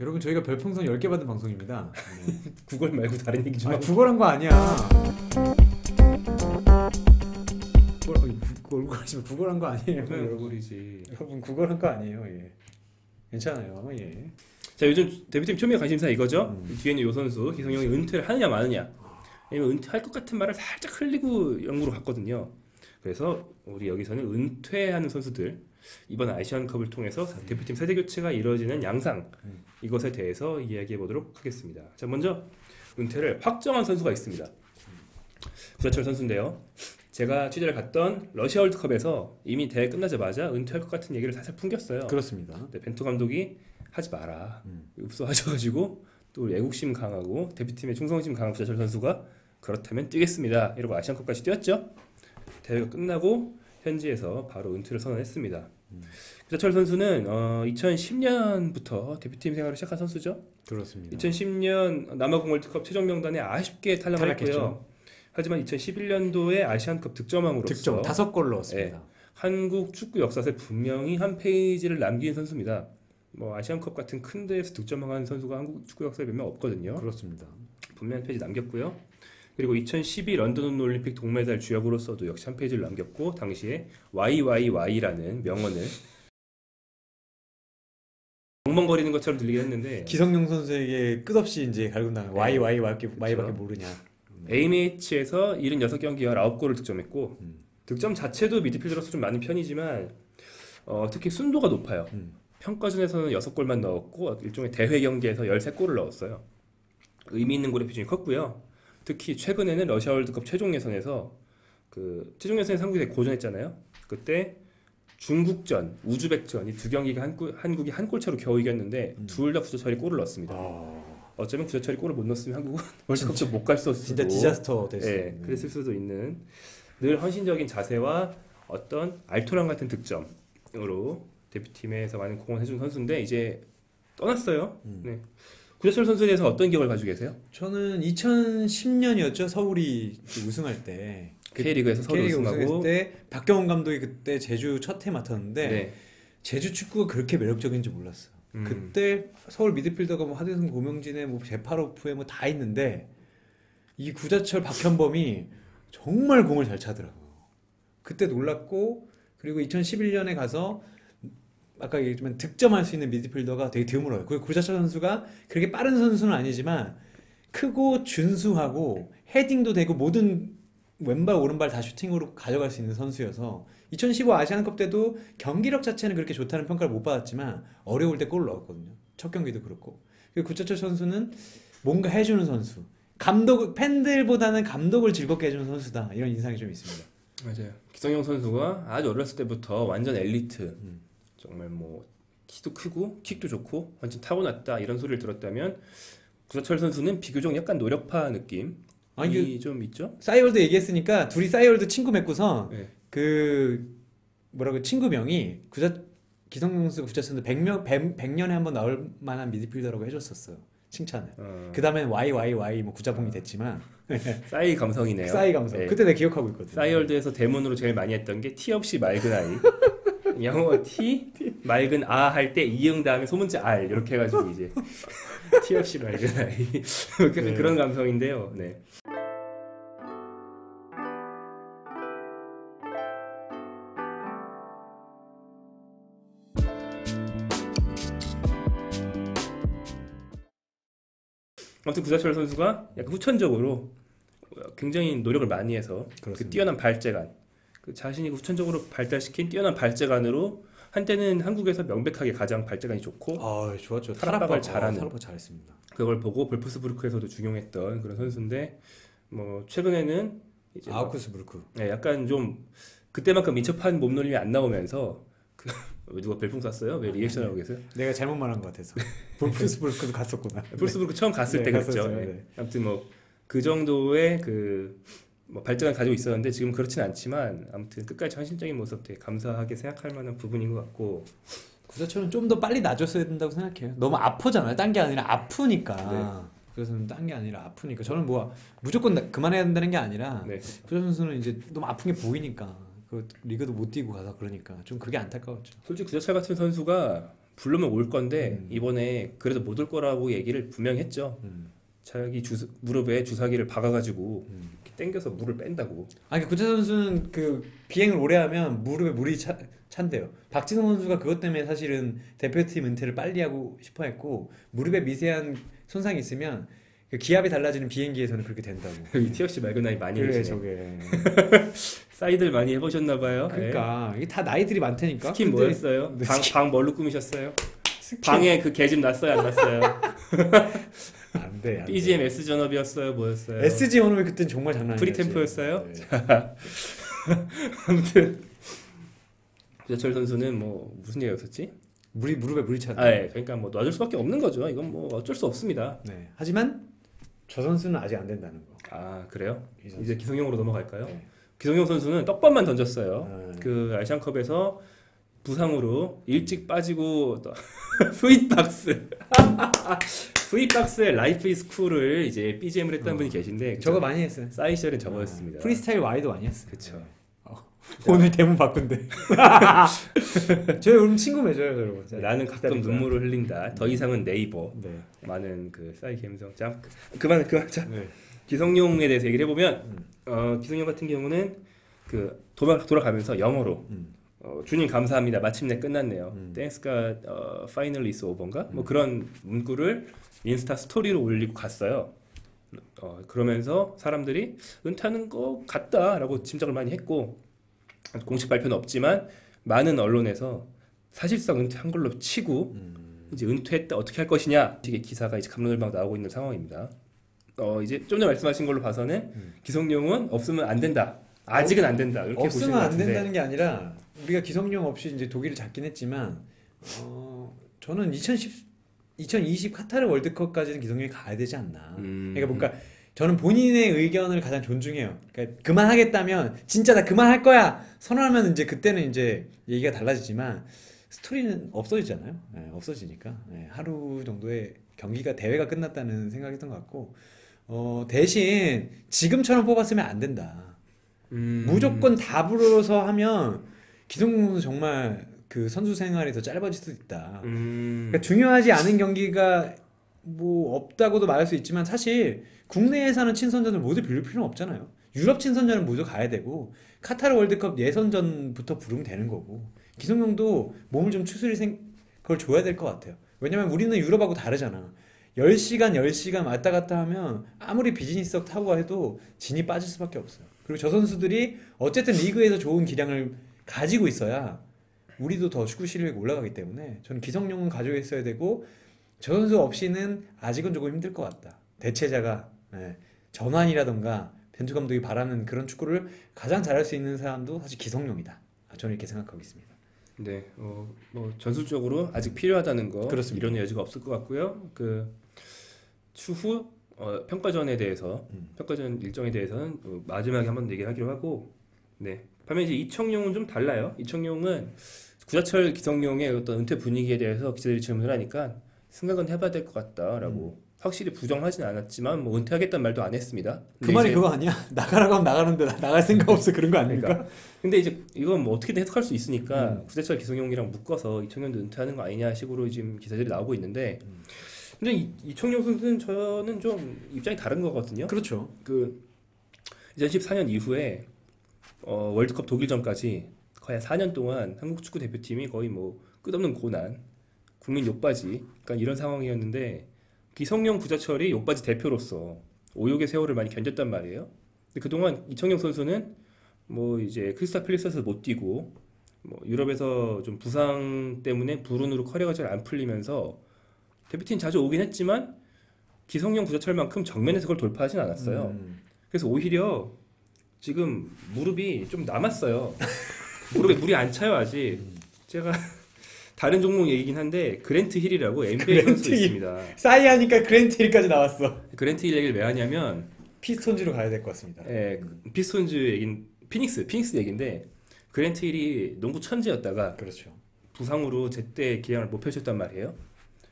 여러분 저희가 별풍선 10개 받은 방송입니다. 네. 구걸 말고 다른 얘기 좀 아, 하고. 구걸한 거 아니야. 얼굴 하시면 구걸한 거 아니에요. 그냥 여러분. 구걸이지. 여러분 구걸한 거 아니에요. 예. 괜찮아요. 예. 자, 요즘 대표팀 초미의 관심사 이거죠. 뒤에 있는 요 선수 기성용이 은퇴를 하느냐 마느냐. 왜냐면 은퇴할 것 같은 말을 살짝 흘리고 영구로 갔거든요. 그래서 우리 여기서는 은퇴하는 선수들, 이번 아시안컵을 통해서 대표팀 세대 교체가 이루어지는 양상, 이것에 대해서 이야기해 보도록 하겠습니다. 자, 먼저 은퇴를 확정한 선수가 있습니다. 구자철 선수인데요. 제가 취재를 갔던 러시아 월드컵에서 이미 대회 끝나자마자 은퇴할 것 같은 얘기를 살살 풍겼어요. 그렇습니다. 근데 벤투 감독이 하지 마라. 읍소하셔가지고 또 애국심 강하고 대표팀의 충성심 강한 구자철 선수가 그렇다면 뛰겠습니다. 이러고 아시안컵까지 뛰었죠. 대회가 끝나고 현지에서 바로 은퇴를 선언했습니다. 구자철 선수는 2010년부터 대표팀 생활을 시작한 선수죠. 그렇습니다. 2010년 남아공 월드컵 최종 명단에 아쉽게 탈락을 했고요. 탈락했죠. 하지만 2011년도에 아시안컵 득점왕으로서 득점 5골 넣었습니다. 네, 한국 축구 역사에 분명히 한 페이지를 남긴 선수입니다. 뭐 아시안컵 같은 큰 대회에서 득점왕한 선수가 한국 축구 역사에 몇 명 없거든요. 그렇습니다. 분명한 페이지 남겼고요. 그리고 2012 런던 올림픽 동메달 주역으로서도 역시 한 페이지를 남겼고, 당시에 YYY라는 명언을 멍멍거리는 것처럼 들리긴 했는데, 기성용 선수에게 끝없이 이제 갈군당한 Y밖에 모르냐. AMH에서 76경기와 9골을 득점했고, 득점 자체도 미드필더로서 좀 많은 편이지만 특히 순도가 높아요. 평가전에서는 6골만 넣었고 일종의 대회 경기에서 13골을 넣었어요. 의미 있는 골의 비중이 컸고요. 특히 최근에는 러시아 월드컵 최종 예선에서 최종 예선에서 한국이 되게 고전했잖아요. 그때 중국전, 우즈벡전 이 두 경기가 한국이 한 골차로 겨우 이겼는데 둘 다 구자철이 골을 넣었습니다. 어쩌면 구자철이 골을 못 넣었으면 한국은 월드컵도 못 갈 수도, 진짜 디자스터 됐어요. 네, 그랬을 수도 있는, 늘 헌신적인 자세와 어떤 알토란 같은 득점으로 대표팀에서 많은 공헌을 해준 선수인데 이제 떠났어요. 네. 구자철 선수에 대해서 어떤 기억을 가지고 계세요? 저는 2010년이었죠. 서울이 우승할 때. K리그에서 서울 우승하고 때 박경원 감독이 그때 제주 첫 해 맡았는데 네. 제주 축구가 그렇게 매력적인지 몰랐어요. 그때 서울 미드필더가 뭐 하대성, 고명진에 뭐 제파로프에 뭐 다 있는데 이 구자철, 박현범이 정말 공을 잘 차더라고요. 그때 놀랐고, 그리고 2011년에 가서 아까 얘기했지만 득점할 수 있는 미드필더가 되게 드물어요. 그 구자철 선수가 그렇게 빠른 선수는 아니지만 크고 준수하고 헤딩도 되고 모든 왼발 오른발 다 슈팅으로 가져갈 수 있는 선수여서 2015 아시안컵 때도 경기력 자체는 그렇게 좋다는 평가를 못 받았지만 어려울 때 골을 넣었거든요. 첫 경기도 그렇고. 그리고 구자철 선수는 뭔가 해주는 선수. 팬들보다는 감독을 즐겁게 해주는 선수다. 이런 인상이 좀 있습니다. 맞아요. 기성용 선수가 아주 어렸을 때부터 완전 엘리트, 정말 뭐 키도 크고 킥도 좋고 완전 타고났다 이런 소리를 들었다면, 구자철 선수는 비교적 약간 노력파 느낌이 좀 있죠? 싸이월드 얘기했으니까 둘이 싸이월드 친구 맺고서 네. 친구명이 기성용 선수 구자철 선수 100년에 한번 나올 만한 미드필더라고 해줬었어요. 칭찬을. 그 다음엔 YYY 뭐 구자봉이 됐지만 싸이 감성이네요. 싸이 감성. 네. 그때 내가 기억하고 있거든. 싸이월드에서 대문으로 제일 많이 했던 게 티 없이 맑은 아이. 영어 T 맑은 아 할 때 이응 다음에 소문자 R 이렇게 해가지고 이제 티 없이 맑은 아이. 네. 그런 감성인데요. 네. 아무튼 구자철 선수가 약간 후천적으로 굉장히 노력을 많이 해서 그 뛰어난 발재간, 그 자신이 후천적으로 발달시킨 뛰어난 발재간으로 한때는 한국에서 명백하게 가장 발재간이 좋고 좋았죠. 타락박을 잘하는, 타락박 잘했습니다. 그걸 보고 볼프스부르크에서도 중용했던 그런 선수인데, 뭐 최근에는 이제 아우크스부르크. 네, 약간 좀 그때만큼 민첩한 몸놀림이 안 나오면서 누가 별풍 쐈어요? 왜 리액션 하고 계세요? 내가 잘못 말한 것 같아서. 볼프스부르크도 갔었구나. 볼프스부르크 처음 갔을 때 그랬죠. 갔었어요. 네. 아무튼 뭐 그 정도의 뭐 발전을 가지고 있었는데 지금 그렇진 않지만, 아무튼 끝까지 헌신적인 모습 되게 감사하게 생각할 만한 부분인 것 같고, 구자철은 좀 더 빨리 놔줬어야 된다고 생각해요. 너무 아프잖아요. 딴 게 아니라 아프니까. 네. 그래서 딴 게 아니라 아프니까. 저는 뭐 무조건 그만해야 된다는 게 아니라 네. 구자철 선수는 이제 너무 아픈 게 보이니까 그 리그도 못 뛰고 가서 그러니까 좀 그게 안타까웠죠. 솔직히 구자철 같은 선수가 부르면 올 건데 이번에 그래도 못 올 거라고 얘기를 분명히 했죠. 자기 무릎에 주사기를 박아가지고 이렇게 당겨서 물을 뺀다고. 아니 구차 선수는 그 비행을 오래 하면 무릎에 물이 찬대요. 박진호 선수가 그것 때문에 사실은 대표팀 은퇴를 빨리 하고 싶어 했고 무릎에 미세한 손상이 있으면 그 기압이 달라지는 비행기에서는 그렇게 된다고. 티어씨 말고 나이 많이 그래 계시네. 저게. 사이드를 많이 해보셨나봐요. 그러니까 이게 다 나이들이 많다니까. 스킨 근데 뭐였어요? 네, 방 뭘로 꾸미셨어요? 스킨 방에 그 계집 났어요 안 났어요? 안 돼. 안 돼. BGM S 전업이었어요 뭐였어요? SG 원업이 그땐 정말 장난 아니었지. 프리템포였어요? 네. 아무튼 구자철 선수는 뭐 무슨 얘기였었지? 무릎에 물이 찼다. 아, 예. 그러니까 뭐 놔줄 수밖에 없는 거죠. 이건 뭐 어쩔 수 없습니다. 네. 하지만 저 선수는 아직 안 된다는 거. 아 그래요? 이 선수. 이제 기성용으로 넘어갈까요? 네. 기성용 선수는 떡밥만 던졌어요. 그 아시안컵에서 부상으로 일찍 빠지고 스윗박스 스윗박스의 라이프 이즈 쿨을 이제 BGM을 했던 분이 계신데 저거 많이 했어요. 싸이 시절엔 저거였습니다. 프리스타일 와이도 많이 했어요. 그쵸. 네. 오늘 대문 바꾼대. 저희 오늘 친구 맺어요, 여러분. 자, 나는 가끔 눈물을 흘린다. 더 이상은 네이버. 네. 많은 그 싸이 감성. 자, 그만. 자, 네. 기성용에 대해서 얘기를 해보면 기성용 같은 경우는 그 돌아가면서 영어로 주님 감사합니다. 마침내 끝났네요. 땡스가 파이널리 is over인가? 뭐 그런 문구를 인스타 스토리로 올리고 갔어요. 그러면서 사람들이 은퇴하는 것 같다라고 짐작을 많이 했고 공식 발표는 없지만 많은 언론에서 사실상 은퇴한 걸로 치고 이제 은퇴했다 어떻게 할 것이냐 식의 기사가 이제 갑론을박 나오고 있는 상황입니다. 이제 좀 전에 말씀하신 걸로 봐서는 기성용은 없으면 안 된다. 아직은 안 된다. 이렇게 보시는 없으면 것 안 같은데. 된다는 게 아니라 우리가 기성용 없이 이제 독일을 잡긴 했지만 저는 2020 카타르 월드컵까지는 기성용이 가야 되지 않나. 그러니까 뭔가 저는 본인의 의견을 가장 존중해요. 그러니까 그만하겠다면 진짜 나 그만할 거야 선언하면 이제 그때는 이제 얘기가 달라지지만 스토리는 없어지잖아요. 네, 없어지니까 네, 하루 정도의 경기가 대회가 끝났다는 생각했던 것 같고 대신 지금처럼 뽑았으면 안 된다. 무조건 다 불어서 하면 기성용 선수 정말 그 선수 생활이 더 짧아질 수도 있다. 그러니까 중요하지 않은 경기가 뭐 없다고도 말할 수 있지만 사실 국내에서 하는 친선전을 모두 빌릴 필요는 없잖아요. 유럽 친선전은 모두 가야 되고 카타르 월드컵 예선전부터 부르면 되는 거고 기성용도 몸을 좀 그걸 줘야 될 것 같아요. 왜냐면 우리는 유럽하고 다르잖아. 10시간 왔다 갔다 하면 아무리 비즈니스석 타고 해도 진이 빠질 수밖에 없어요. 그리고 저 선수들이 어쨌든 리그에서 좋은 기량을 가지고 있어야 우리도 더 축구 실력이 올라가기 때문에 저는 기성용은 가지고 있어야 되고 저 선수 없이는 아직은 조금 힘들 것 같다. 대체자가 전환이라던가 변주 감독이 바라는 그런 축구를 가장 잘할 수 있는 사람도 사실 기성용이다. 저는 이렇게 생각하고 있습니다. 네, 뭐 전술적으로 아직 필요하다는 거 그렇습니다. 이런 여지가 없을 것 같고요. 그 추후 평가전에 대해서 평가전 일정에 대해서는 마지막에 한번 얘기를 하기로 하고, 네. 반면 이제 이청용은 좀 달라요. 이청용은 구자철 기성용의 어떤 은퇴 분위기에 대해서 기자들이 질문을 하니까 생각은 해봐야 될 것 같다라고. 확실히 부정하진 않았지만 뭐 은퇴하겠다는 말도 안 했습니다. 그 말이 그거 아니야? 나가라고 하면 나가는데 나갈 생각 없어 그런 거 아닙니까? 그러니까. 근데 이제 이건 뭐 어떻게든 해석할 수 있으니까 구자철 기성용이랑 묶어서 이청용도 은퇴하는 거 아니냐 식으로 지금 기사들이 나오고 있는데, 근데 이청용 선수는 저는 좀 입장이 다른 거거든요. 그렇죠. 그 2014년 이후에 월드컵 독일전까지 거의 4년 동안 한국 축구 대표팀이 거의 뭐 끝없는 고난, 국민 욕바지, 그러니까 이런 상황이었는데 기성용 구자철이 욕바지 대표로서 오욕의 세월을 많이 견뎠단 말이에요. 근데 그동안 이청용 선수는 뭐 이제 크리스탈 팰리스에서 못 뛰고 뭐 유럽에서 좀 부상 때문에 불운으로 커리어가 잘 안 풀리면서 대표팀 자주 오긴 했지만 기성용 구자철만큼 정면에서 그걸 돌파하진 않았어요. 그래서 오히려 지금 무릎이 좀 남았어요. 무릎에 물이 안 차요 아직. 제가 다른 종목 얘기긴 한데 그랜트 힐이라고 NBA 선수 있습니다. 싸이 하니까 그랜트 힐까지 나왔어. 그랜트 힐 얘기를 왜 하냐면 피스톤즈로 가야 될 것 같습니다. 피스톤즈 얘긴 피닉스 얘긴데 그랜트 힐이 농구 천재였다가 그렇죠. 부상으로 제때 기량을 못 펼쳤단 말이에요.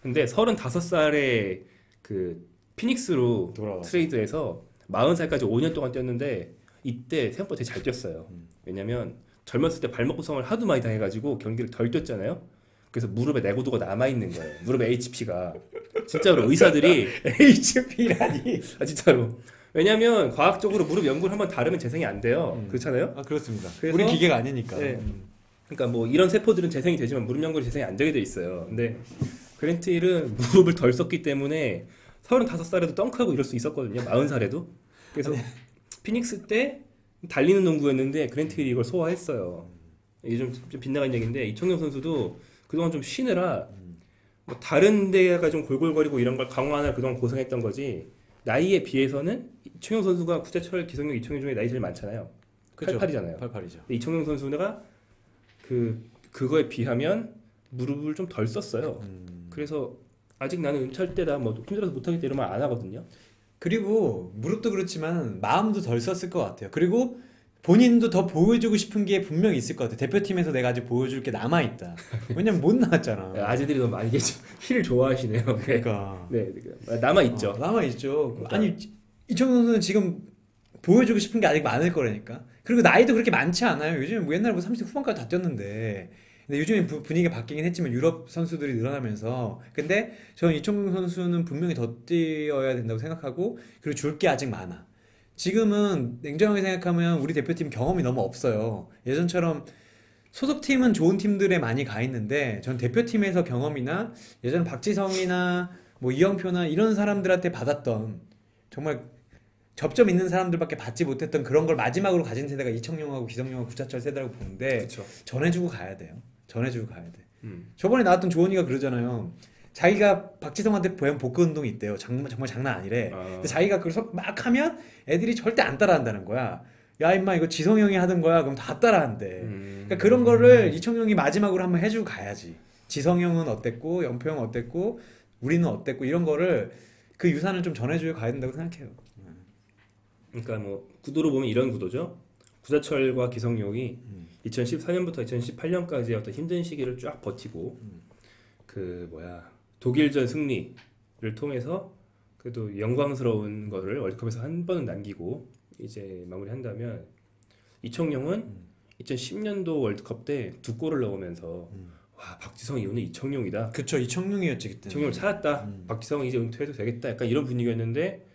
근데 35살에 그 피닉스로 돌아왔어요. 트레이드해서 40살까지 5년 동안 뛰었는데 이때 생각보다 되게 잘 뛰었어요. 왜냐면 젊었을 때 발목 부상을 하도 많이 당해가지고 경기를 덜 뛰었잖아요. 그래서 무릎에 내구도가 남아 있는 거예요. 무릎에 HP가 진짜로 의사들이 HP라니. 아 진짜로. 왜냐하면 과학적으로 무릎 연골 한번 다르면 재생이 안 돼요. 그렇잖아요. 아 그렇습니다. 그래서- 우리 기계가 아니니까. 네. 그러니까 뭐 이런 세포들은 재생이 되지만 무릎 연골이 재생이 안 되게 돼 있어요. 근데 그랜트 힐은 무릎을 덜 썼기 때문에 35살에도 덩크하고 이럴 수 있었거든요. 40살에도. 그래서 피닉스 때 달리는 농구였는데 그랜트 힐이 이걸 소화했어요. 이게 좀 빗나간 얘기인데 이청용 선수도 그동안 좀 쉬느라 뭐 다른 데가 좀 골골거리고 이런 걸 강화하느라 그동안 고생했던 거지 나이에 비해서는 이청용 선수가 구자철, 기성용, 이청용 중에 나이 제일 많잖아요. 그쵸. 88이잖아요. 88이죠. 이청용 선수가 그거에 비하면 무릎을 좀 덜 썼어요. 그래서 아직 나는 은퇴할 때다 뭐 힘들어서 못하겠다 이런 말 안 하거든요. 그리고 무릎도 그렇지만 마음도 덜 썼을 것 같아요. 그리고 본인도 더 보여주고 싶은 게 분명히 있을 것 같아요. 대표팀에서 내가 아직 보여줄 게 남아있다. 왜냐면 못 나왔잖아. 아재들이 너무 많이 계죠. 힐을 좋아하시네요. 네. 그러니까. 네, 남아 있죠. 남아있죠. 그러니까. 아니 이청용 선수는 지금 보여주고 싶은 게 아직 많을 거라니까. 그리고 나이도 그렇게 많지 않아요. 요즘 뭐 옛날에 뭐 30대 후반까지 다 뛰었는데. 근데 요즘에 분위기가 바뀌긴 했지만 유럽 선수들이 늘어나면서 근데 저는 이청용 선수는 분명히 더 뛰어야 된다고 생각하고 그리고 줄 게 아직 많아. 지금은 냉정하게 생각하면 우리 대표팀 경험이 너무 없어요. 예전처럼 소속팀은 좋은 팀들에 많이 가 있는데 전 대표팀에서 경험이나 예전 박지성이나 뭐 이영표나 이런 사람들한테 받았던 정말 접점 있는 사람들밖에 받지 못했던 그런 걸 마지막으로 가진 세대가 이청용하고 기성용하고 구자철 세대라고 보는데 그렇죠. 전해주고 가야 돼요. 전해주고 가야 돼. 저번에 나왔던 조원이가 그러잖아요. 자기가 박지성한테 보면 복근 운동이 있대요. 정말 장난 아니래. 근데 자기가 그걸 막 하면 애들이 절대 안 따라한다는 거야. 야 임마 이거 지성 형이 하던 거야. 그럼 다 따라한대. 그러니까 그런 거를 이청용이 마지막으로 한번 해주고 가야지. 지성 형은 어땠고 연표 형 어땠고 우리는 어땠고 이런 거를 그 유산을 좀 전해주고 가야 된다고 생각해요. 그러니까 뭐 구도로 보면 이런 구도죠. 구자철과 기성용이 2014년부터 2018년까지 어떤 힘든 시기를 쫙 버티고 독일전 승리를 통해서 그래도 영광스러운 거를 월드컵에서 한 번은 남기고 이제 마무리한다면 이청용은 2010년도 월드컵 때 2골을 넣으면서 와 박지성이 오늘 이청용이다. 그쵸 이청용이었지 그때. 이청용을 찾았다. 박지성은 이제 은퇴해도 되겠다. 약간 이런 분위기였는데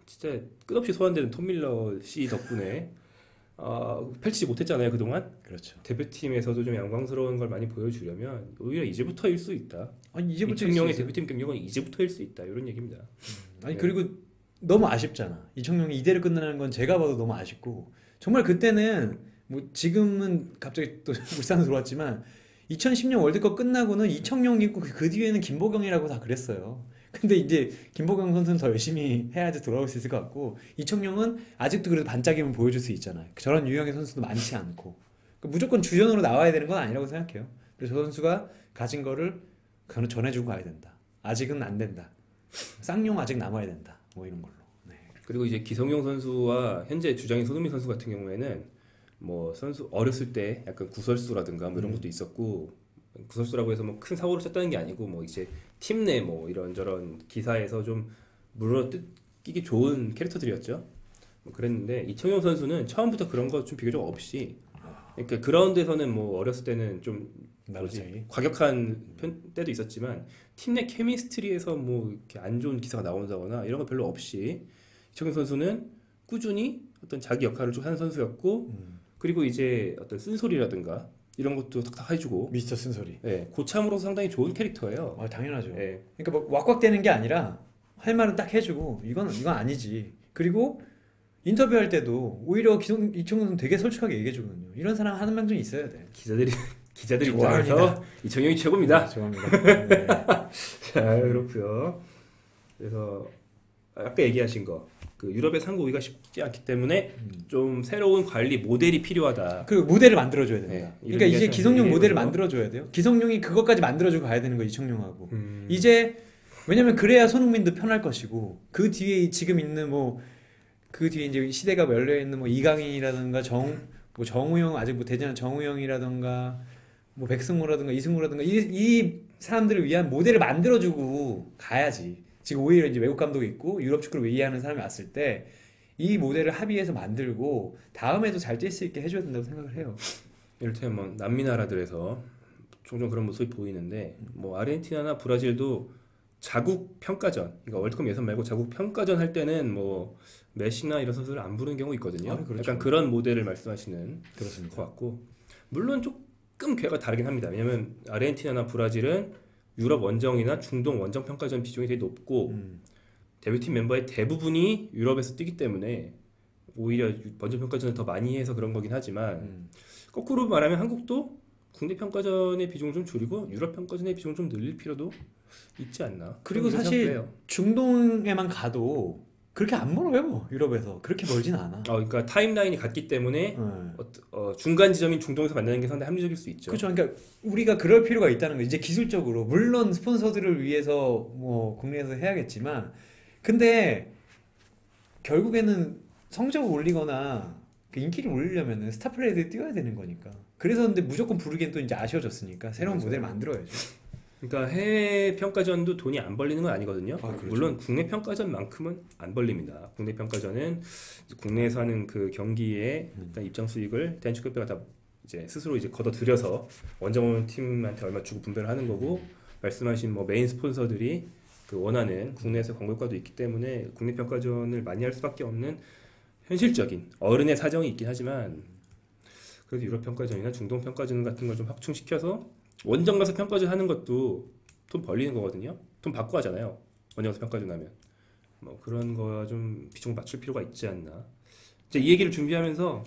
진짜 끝없이 소환되는 톰 밀러 씨 덕분에 펼치지 못했잖아요 그동안. 그렇죠. 대표팀에서도 좀 영광스러운 걸 많이 보여주려면 오히려 이제부터일 수 있다. 아니 이제부터 이청용의 대표팀 경력은 이제부터일 수 있다 이런 얘기입니다. 아니 그리고 너무 아쉽잖아. 이청용이 이대로 끝나는 건 제가 봐도 너무 아쉽고 정말 그때는 뭐 지금은 갑자기 또 울산으로 들어왔지만 2010년 월드컵 끝나고는 이청용 있고 그 뒤에는 김보경이라고 다 그랬어요. 근데 이제 김보경 선수는 더 열심히 해야지 돌아올 수 있을 것 같고 이청용은 아직도 그래도 반짝임을 보여줄 수 있잖아요. 저런 유형의 선수도 많지 않고 그러니까 무조건 주전으로 나와야 되는 건 아니라고 생각해요. 그래서 저 선수가 가진 거를 전해주고 가야 된다. 아직은 안 된다. 쌍용 아직 남아야 된다. 뭐 이런 걸로. 네. 그리고 이제 기성용 선수와 현재 주장인 손흥민 선수 같은 경우에는 뭐 선수 어렸을 때 약간 구설수라든가 뭐 이런 것도 있었고 구설수라고 해서 뭐 큰 사고를 쳤다는 게 아니고 뭐 이제 팀 내 뭐 이런저런 기사에서 좀 물어뜯기기 좋은 캐릭터들이었죠. 뭐 그랬는데 이청용 선수는 처음부터 그런 거 좀 비교적 없이 그러니까 그라운드에서는 뭐 어렸을 때는 좀 과격한 때도 있었지만 팀 내 케미스트리에서 뭐 이렇게 안 좋은 기사가 나온다거나 이런 거 별로 없이 이청용 선수는 꾸준히 어떤 자기 역할을 좀 하는 선수였고 그리고 이제 어떤 쓴소리라든가 이런 것도 탁탁 해주고 미스터 쓴소리. 네, 고참으로서 상당히 좋은 캐릭터예요. 당연하죠. 네. 그러니까 뭐 왁왁대는 게 아니라 할 말은 딱 해주고 이건 아니지. 그리고 인터뷰할 때도 오히려 이청용 선수 되게 솔직하게 얘기해주거든요. 이런 사람 한 명 좀 있어야 돼. 기자들 좋아합니다. 입장에서 이청용이 최고입니다. 좋아합니다. 네. 자, 그렇고요. 그래서 아까 얘기하신 거. 그 유럽의 상고 오기가 쉽지 않기 때문에 좀 새로운 관리 모델이 필요하다. 그 모델을 만들어줘야 된다. 네, 그러니까 이제 기성용 모델을 거죠. 만들어줘야 돼요. 기성용이 그것까지 만들어주고 가야 되는 거 이청용하고. 이제 왜냐면 그래야 손흥민도 편할 것이고 그 뒤에 지금 있는 뭐 그 뒤에 이제 시대가 열려 있는 뭐 이강인이라든가 뭐 정우영 아직 뭐 대전 정우영이라든가 뭐 백승호라든가 이승우라든가 이 사람들을 위한 모델을 만들어주고 가야지. 지금 오히려 이제 외국 감독이 있고 유럽 축구를 이해하는 사람이 왔을 때 이 모델을 합의해서 만들고 다음에도 잘 뛸 수 있게 해줘야 된다고 생각을 해요. 이를테면 뭐 남미 나라들에서 종종 그런 모습이 보이는데 뭐 아르헨티나나 브라질도 자국 평가전, 그러니까 월드컵 예선 말고 자국 평가전 할 때는 뭐 메시나 이런 선수를 안 부르는 경우 있거든요. 아, 그렇죠. 약간 그런 모델을 말씀하시는 그렇습니다. 것 같고 물론 조금 궤가 다르긴 합니다. 왜냐하면 아르헨티나나 브라질은 유럽 원정이나 중동 원정 평가전 비중이 되게 높고 대표팀 멤버의 대부분이 유럽에서 뛰기 때문에 오히려 원정 평가전을 더 많이 해서 그런 거긴 하지만 거꾸로 말하면 한국도 국내 평가전의 비중을 좀 줄이고 유럽 평가전의 비중을 좀 늘릴 필요도 있지 않나. 그리고 그런 사실 생각도 해요. 중동에만 가도 그렇게 안 멀어요. 유럽에서 그렇게 멀진 않아. 그러니까 타임라인이 같기 때문에 네. 중간 지점인 중동에서 만나는 게 상당히 합리적일 수 있죠. 그렇죠. 그러니까 우리가 그럴 필요가 있다는 거. 이제 기술적으로 물론 스폰서들을 위해서 뭐 국내에서 해야겠지만, 근데 결국에는 성적을 올리거나 그 인기를 올리려면은 스타 플레이들이 뛰어야 되는 거니까. 그래서 근데 무조건 부르기엔 또 이제 아쉬워졌으니까 새로운 맞아요. 모델 만들어야죠. 그러니까 해외 평가전도 돈이 안 벌리는 건 아니거든요. 아, 그렇죠. 물론 국내 평가전만큼은 안 벌립니다. 국내 평가전은 국내에서 하는 그 경기에 일단 입장 수익을 대한축구협회가 다 이제 스스로 이제 걷어들여서 원정 팀한테 얼마 주고 분배를 하는 거고 말씀하신 뭐 메인 스폰서들이 그 원하는 국내에서 광고 효과도 있기 때문에 국내 평가전을 많이 할 수밖에 없는 현실적인 어른의 사정이 있긴 하지만 그래도 유럽 평가전이나 중동 평가전 같은 걸 좀 확충시켜서 원정 가서 평가전 하는 것도 돈 벌리는 거거든요. 돈 받고 하잖아요. 원정 가서 평가전 하면 뭐 그런 거 좀 비중 맞출 필요가 있지 않나. 이제 이 얘기를 준비하면서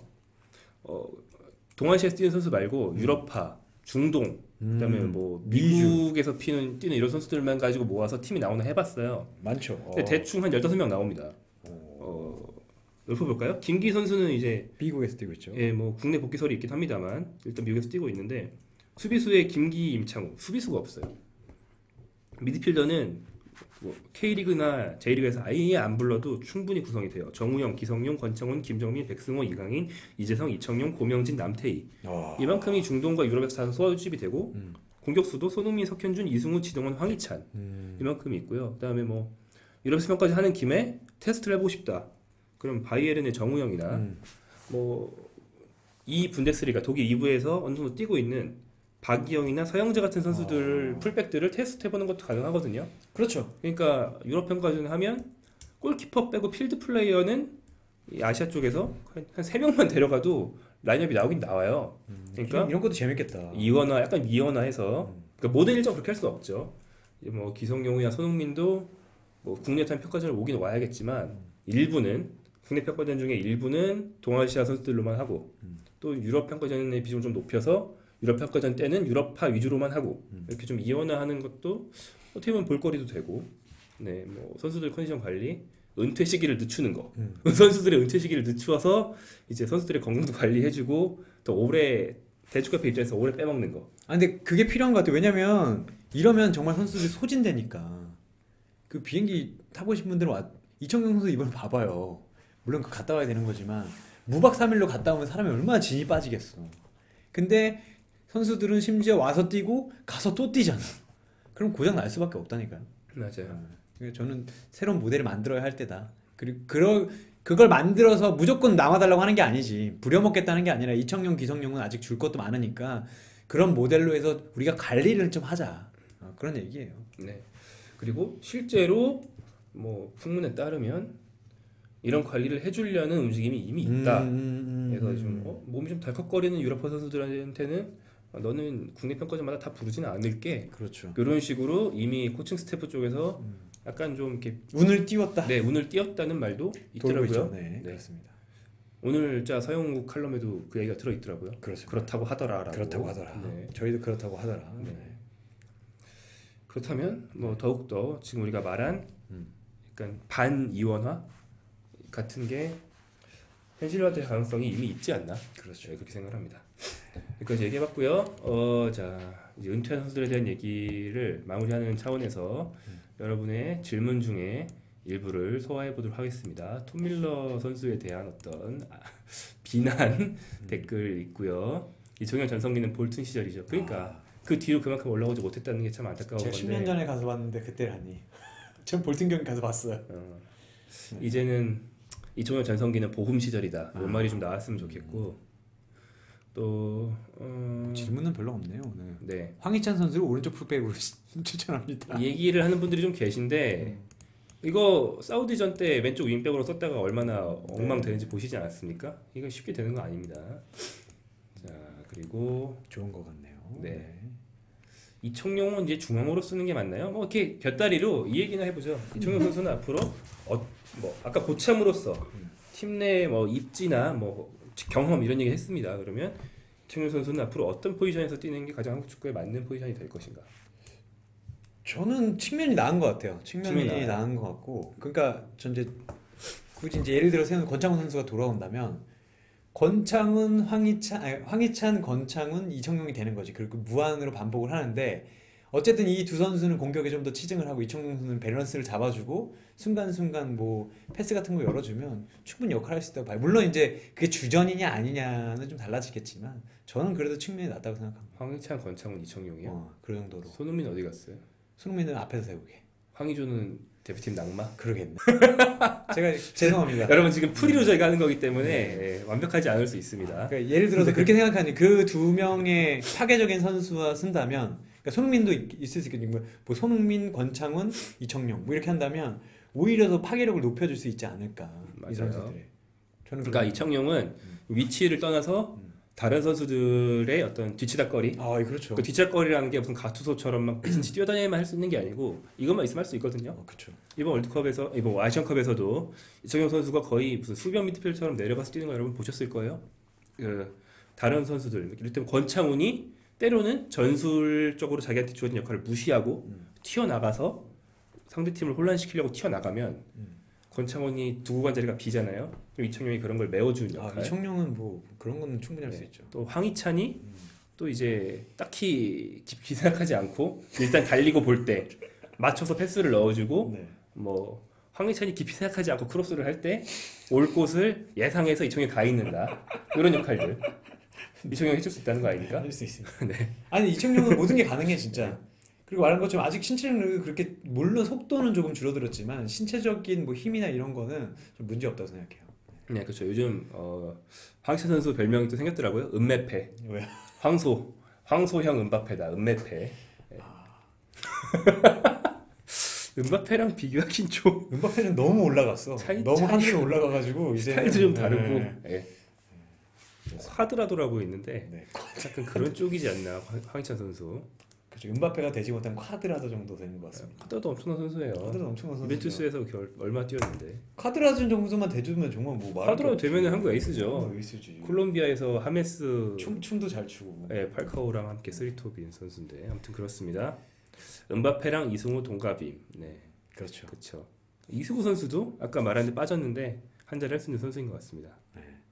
동아시아에서 뛰는 선수 말고 유럽파, 중동, 그다음에 뭐 미국에서 뛰는 이런 선수들만 가지고 모아서 팀이 나오나 해봤어요. 많죠. 근데 대충 한 15명 나옵니다. 읊어볼까요? 김기 선수는 이제 미국에서 뛰고 있죠. 예, 뭐 국내 복귀설이 있긴 합니다만 일단 미국에서 뛰고 있는데 수비수에 김기, 임창우 수비수가 없어요. 미드필더는 뭐 K리그나 J리그에서 아예 안 불러도 충분히 구성이 돼요. 정우영, 기성용, 권창훈, 김정민, 백승호, 이강인, 이재성, 이청용, 고명진, 남태희 이만큼이 중동과 유럽에서 다 소집이 되고 공격수도 손흥민, 석현준, 이승우, 지동원, 황희찬 이만큼이 있고요. 그다음에 뭐 유럽에서 평가지 하는 김에 테스트를 해보고 싶다. 그럼 바이에른의 정우영이나 뭐 이 분데스리가 독일 2부에서 어느 정도 뛰고 있는 박이영이나 서영재 같은 선수들 풀백들을 테스트 해보는 것도 가능하거든요. 그렇죠. 그러니까 유럽 평가전 하면 골키퍼 빼고 필드 플레이어는 이 아시아 쪽에서 한 3명만 데려가도 라인업이 나오긴 나와요. 그러니까 이런 것도 재밌겠다. 이원화 약간 미원화해서 그러니까 모든 일정 그렇게 할 수는 없죠. 뭐 기성용이나 손흥민도 뭐 국내 타임 평가전을 오긴 와야겠지만 일부는 국내 평가전 중에 일부는 동아시아 선수들로만 하고 또 유럽 평가전의 비중을 좀 높여서 유럽 평가전 때는 유럽파 위주로만 하고 이렇게 좀 이원화하는 것도 어떻게 보면 볼거리도 되고, 네, 뭐 선수들 컨디션 관리, 은퇴 시기를 늦추는 거, 선수들의 은퇴 시기를 늦추어서 이제 선수들의 건강도 관리해주고 또 오래 대축협회 입장에서 오래 빼먹는 거. 아 근데 그게 필요한 것 같아요. 왜냐면 이러면 정말 선수들이 소진되니까. 그 비행기 타보신 분들은 이청용 선수 이번에 봐봐요. 물론 그 갔다 와야 되는 거지만 무박 3일로 갔다 오면 사람이 얼마나 진이 빠지겠어. 근데 선수들은 심지어 와서 뛰고 가서 또 뛰잖아. 그럼 고장 날 수밖에 없다니까요. 맞아요. 저는 새로운 모델을 만들어야 할 때다. 그리고 그걸 만들어서 무조건 남아달라고 하는 게 아니지. 부려먹겠다는 게 아니라 이청용, 기성용은 아직 줄 것도 많으니까 그런 모델로 해서 우리가 관리를 좀 하자. 그런 얘기예요. 네. 그리고 실제로 뭐 풍문에 따르면 이런 관리를 해주려는 움직임이 이미 있다. 그래서 좀 몸이 좀 덜컥거리는 유럽파 선수들한테는 너는 국내 평가전마다 다 부르지는 않을게. 그렇죠. 이런 식으로 이미 코칭 스태프 쪽에서 약간 좀 이렇게 운을 띄웠다. 네, 운을 띄웠다는 말도 돌고 있더라고요. 있죠. 네, 네. 그렇습니다. 오늘자 서영욱 칼럼에도 그 얘기가 들어 있더라고요. 그렇습니다. 그렇다고 하더라라고. 그렇다고 하더라. 네. 저희도 그렇다고 하더라. 네. 그렇다면 뭐 더욱더 지금 우리가 말한 약간 반이원화 같은 게 현실화될 가능성이 이미 있지 않나? 그렇죠. 네, 그렇게 생각합니다. 여기까지 얘기해봤고요. 자 이제 은퇴한 선수들에 대한 얘기를 마무리하는 차원에서 여러분의 질문 중에 일부를 소화해 보도록 하겠습니다. 톰 밀러 선수에 대한 어떤 비난 댓글 있고요. 이종현 전성기는 볼튼 시절이죠. 그러니까 그 뒤로 그만큼 올라오지 못했다는 게 참 안타까운 제가 건데. 10년 전에 가서 봤는데 그때라니. 전 볼튼 경기 가서 봤어요. 이제는 이종현 전성기는 보훔 시절이다. 이런 말이 좀 나왔으면 좋겠고 또 질문은 별로 없네요 오늘. 네. 황희찬 선수를 오른쪽 풀백으로 추천합니다. 이 얘기를 하는 분들이 좀 계신데 이거 사우디전 때 왼쪽 윙백으로 썼다가 얼마나 엉망되는지 보시지 않았습니까? 이거 쉽게 되는 거 아닙니다. 자, 그리고 좋은 것 같네요. 네. 이청용은 이제 중앙으로 쓰는 게 맞나요? 뭐 이렇게 곁다리로 이 얘기나 해보죠. 이청용 선수는 앞으로 뭐 아까 고참으로서 팀 내 뭐 입지나 뭐 경험 이런 얘기 했습니다. 그러면 이청용 선수는 앞으로 어떤 포지션에서 뛰는 게 가장 한국 축구에 맞는 포지션이 될 것인가? 저는 측면이 나은 것 같아요. 측면이 나은 것 같고, 그러니까 전 이제 굳이 이제 예를 들어 세우는 권창훈 선수가 돌아온다면 권창훈, 황희찬, 권창훈, 이청용이 되는 거지. 그리고 무한으로 반복을 하는데 어쨌든 이 두 선수는 공격에 좀 더 치증을 하고 이청용 선수는 밸런스를 잡아주고 순간순간 뭐 패스 같은 거 열어주면 충분히 역할을 할 수 있다고 봐요. 물론 이제 그게 주전이냐 아니냐는 좀 달라지겠지만 저는 그래도 측면이 낫다고 생각합니다. 황희찬, 권창훈, 이청용이요? 그 정도로. 손흥민 어디 갔어요? 손흥민은 앞에서 세우게. 황의조는 대표팀 낙마? 그러겠네. 제가 죄송합니다. 여러분 지금 프리로 저희가 하는 거기 때문에 예, 완벽하지 않을 수 있습니다. 그러니까 예를 들어서 그렇게 생각하니 그 두 명의 파괴적인 선수와 쓴다면, 그러니까 손흥민도 있을 수 있겠지만 뭐 손흥민, 권창훈, 이청용 뭐 이렇게 한다면 오히려 더 파괴력을 높여줄 수 있지 않을까. 맞아요. 이 선수들의. 저는 그러니까 이청용은 위치를 떠나서 다른 선수들의 어떤 뒤치다거리, 그렇죠. 그 뒤치다거리라는 게 무슨 가투소처럼 막 미친듯이 뛰어다니만 할 수 있는 게 아니고 이것만 있으면 할 수 있거든요. 그렇죠. 이번 월드컵에서 이번 아시안컵에서도 이청용 선수가 거의 무슨 수비형 미드필더처럼 내려가서 뛰는 거 여러분 보셨을 거예요. 그 다른 선수들, 이를테면 권창훈이 때로는 전술적으로 자기한테 주어진 역할을 무시하고 튀어나가서 상대팀을 혼란시키려고 튀어나가면 권창훈이 두고 간 자리가 비잖아요. 그럼 이청용이 그런 걸 메워주는 역할. 이청용은 뭐 그런 거는 충분히 할 수 있죠. 또 황희찬이 또 이제 딱히 깊이 생각하지 않고 일단 달리고 볼 때 맞춰서 패스를 넣어주고 뭐 황희찬이 깊이 생각하지 않고 크로스를 할 때 올 곳을 예상해서 이청용이 가 있는다. 이런 역할들 이청용이 해줄 수 있다는 거 아닙니까? 할 수 있습니다. 네. 아니 이청용은 모든 게 가능해 진짜. 그리고 말한 것처럼 아직 신체력이 그렇게, 물론 속도는 조금 줄어들었지만 신체적인 뭐 힘이나 이런 거는 좀 문제 없다고 생각해요. 네, 그렇죠. 요즘 황희찬 선수 별명이 또 생겼더라고요. 은메페. 왜요? 황소형 은바페다. 은메페. 네. 은바페랑 비교하긴 좀. 은바페는 너무 올라갔어. 너무 하늘에 올라가가가지고 이제 스타일도 좀 다르고. 네. 쿼드라도라고 있는데 약간 그런 쪽이지 않나 황희찬 선수. 그렇죠. 은바페가 되지 못한 쿼드라도 정도 되는 것 같습니다. 쿼드라도 엄청난 선수예요. 쿼드라도 엄청난 선수. 유벤투스에서 얼마 뛰었는데. 쿼드라도 정도만 대주면 정말 뭐 말. 쿼드라도 되면 한국 에이스죠. 에이스지. 콜롬비아에서 하메스. 춤도 잘 추고. 네, 팔카오랑 함께 쓰리톱인 선수인데 아무튼 그렇습니다. 은바페랑 이승우 동갑임. 네, 그렇죠. 그렇죠. 이승우 선수도 아까 말했는데 빠졌는데 한 자리 할 수 있는 선수인 것 같습니다.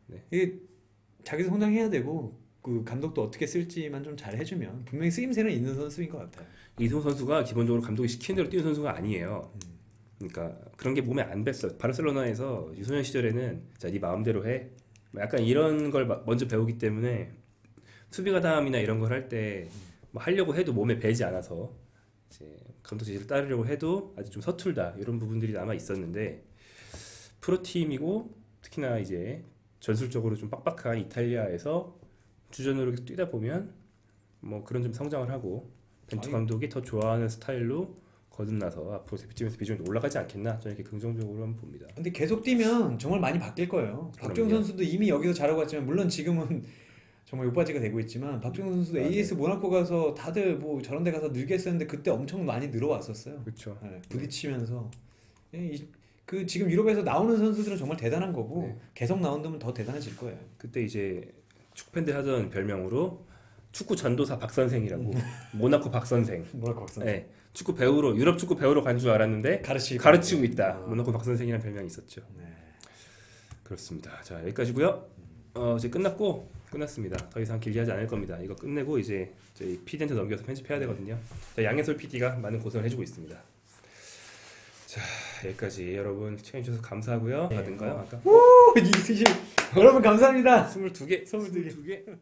네. 이게 자기도 성장해야 되고 그 감독도 어떻게 쓸지만 좀 잘 해주면 분명히 쓰임새는 있는 선수인 것 같아요. 이승우 선수가 기본적으로 감독이 시키는 대로 뛰는 선수가 아니에요. 그러니까 그런 게 몸에 안 뱄어. 바르셀로나에서 유소년 시절에는 자, 네 마음대로 해. 약간 이런 걸 먼저 배우기 때문에 수비 가담이나 이런 걸 할 때 뭐 하려고 해도 몸에 배지 않아서 이제 감독 지시를 따르려고 해도 아주 좀 서툴다 이런 부분들이 남아 있었는데 프로팀이고 특히나 이제 전술적으로 좀 빡빡한 이탈리아에서 주전으로 뛰다 보면 뭐 그런 좀 성장을 하고 벤투 감독이 더 좋아하는 스타일로 거듭나서 앞으로 대표팀에서 비중이 올라가지 않겠나 저는 이렇게 긍정적으로 한번 봅니다. 근데 계속 뛰면 정말 많이 바뀔 거예요. 박주영 선수도 이미 여기서 잘하고 왔지만 물론 지금은 정말 욕바지가 되고 있지만 박주영 선수도 AS 모나코 가서 다들 뭐 저런 데 가서 늘겠었는데 그때 엄청 많이 늘어왔었어요. 그렇죠. 네, 부딪히면서 그 지금 유럽에서 나오는 선수들은 정말 대단한 거고 계속 나온다면 더 대단해질 거예요. 그때 이제 축구팬들 하던 별명으로 축구 전도사 박선생이라고 모나코 박선생. 모나코 박선생. 네, 축구 배우로 유럽 축구 배우로 간 줄 알았는데 가르치고 있다. 모나코 박선생이라는 별명이 있었죠. 네. 그렇습니다. 자 여기까지고요. 이제 끝났습니다. 더 이상 길게 하지 않을 겁니다. 이거 끝내고 이제 저희 PD한테 넘겨서 편집해야 되거든요. 자, 양해솔 PD가 많은 고생을 해주고 있습니다. 자 여기까지 여러분 시청해주셔서 감사하고요. 받은가요? 아까? 여러분 감사합니다. 22개.